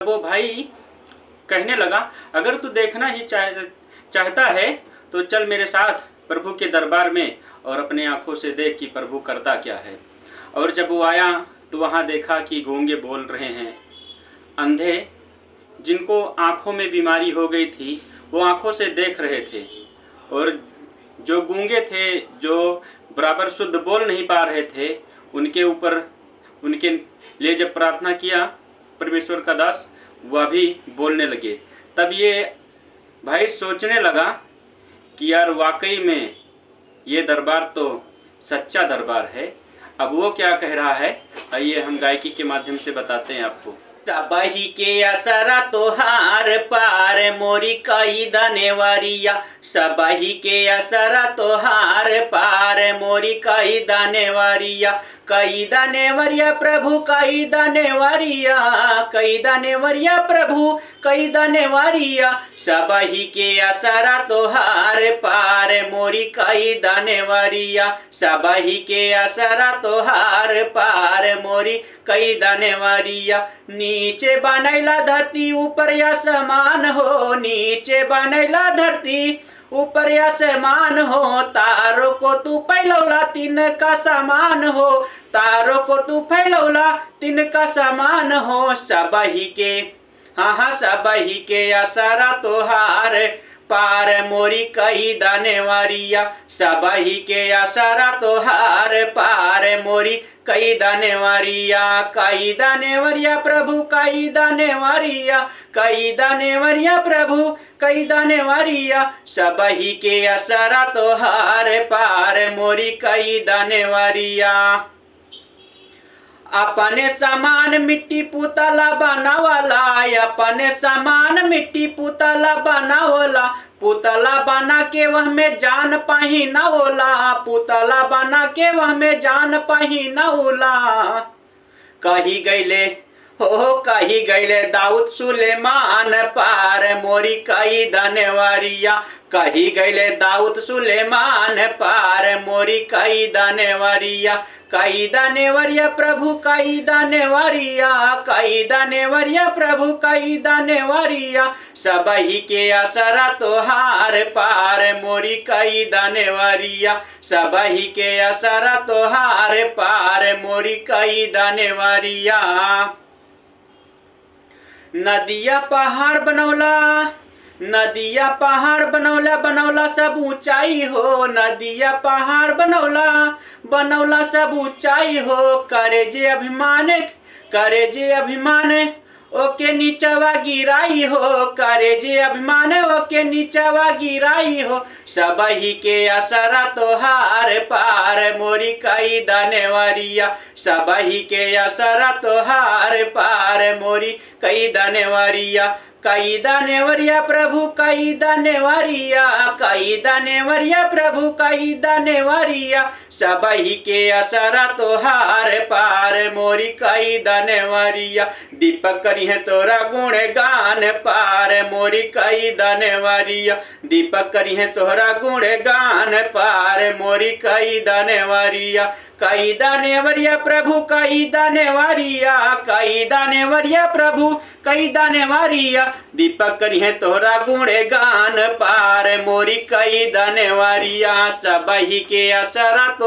वो भाई कहने लगा, अगर तू देखना ही चाहता है तो चल मेरे साथ प्रभु के दरबार में और अपने आँखों से देख कि प्रभु करता क्या है। और जब वो आया तो वहाँ देखा कि गूंगे बोल रहे हैं, अंधे जिनको आँखों में बीमारी हो गई थी वो आँखों से देख रहे थे, और जो गूंगे थे, जो बराबर शुद्ध बोल नहीं पा रहे थे, उनके ऊपर उनके लिए जब प्रार्थना किया परमेश्वर का दास, वह भी बोलने लगे। तब ये भाई सोचने लगा कि यार वाकई में ये दरबार तो सच्चा दरबार है। अब वो क्या कह रहा है, आइए हम गायकी के माध्यम से बताते हैं आपको। सबही के असरा तोहार पार मोरी कई दने वरिया, सबही के असरा तोहार पार मोरी कई दने वरिया, कई दने वरिया प्रभु कई दने वरिया, कई दने वरिया प्रभु कई दने वरिया, सबही के असरा तोहार पार मोरी कई दने वरिया, सबही के असरा तोहार पार मोरी कई दने वरिया। नीचे बनैला धरती ऊपर आसमान हो, नीचे बनैला धरती ऊपर आसमान हो, तारों को तू फैलौला तीन का समान हो, तारों को तू फैलौला तीन का समान हो, सबही के हाँ सबही के असरा तोहार पार मोरी कई दने वरिया, सबही के असरा तोहार पार मोरी कई दने वरिया, कई दने वरिया प्रभु कई दने वरिया, कई दने वरिया प्रभु कई दने वरिया, सबही के असरा तोहार पार मोरी कई दने वरिया। अपने समान मिट्टी पुतला बनावला, अपने समान मिट्टी पुतला बनावला, पुतला बना के वह में जान पाही न होला, पुतला बना के वह में जान पाही न होला। कही गईले हो कही गईले दाऊद सुलेमान पार मोरी कई दने वरिया, कही गईले दाऊद सुलेमान पार मोरी कई दने वरिया, कई दने वरिया प्रभु कई दने वरिया, कई दने वरिया प्रभु कई दने वरिया, सबही के असरा तोहार पार मोरी कई दने वरिया, सबही के असरा तोहार पार मोरी कई दने वरिया। नदिया पहाड़ बनौला, नदिया पहाड़ बनौला बनौला सब ऊंचाई हो, नदिया पहाड़ बनौला बनौला सब ऊंचाई हो, करे जे अभिमान, करे जे अभिमान ओके नीचवा गिराई हो, करे जे अभिमान ओके नीचवा गिराई हो, सबही के असरा तोहार पार मोरी कई दने वरिया, सबही के असरा तोहार पार मोरी कई दने वरिया, कई दने वरिया प्रभु कई दने वरिया, कई दने वरिया प्रभु कई दने वरिया, सबही के असरा तोहार पार मोरी कई दने वरिया। दीपक करिहे तोरा गुण गान पार मोरी कई दने वरिया, दीपक करिहे तोरा गुण गान पार मोरी कई दने वरिया, कई दने वरिया प्रभु कई दने वरिया, कई दने वरिया प्रभु कई दने वरिया, दीपक करिहे तोरा गुण गान पार मोरी कई दने वरिया, सबही के असरा तोहार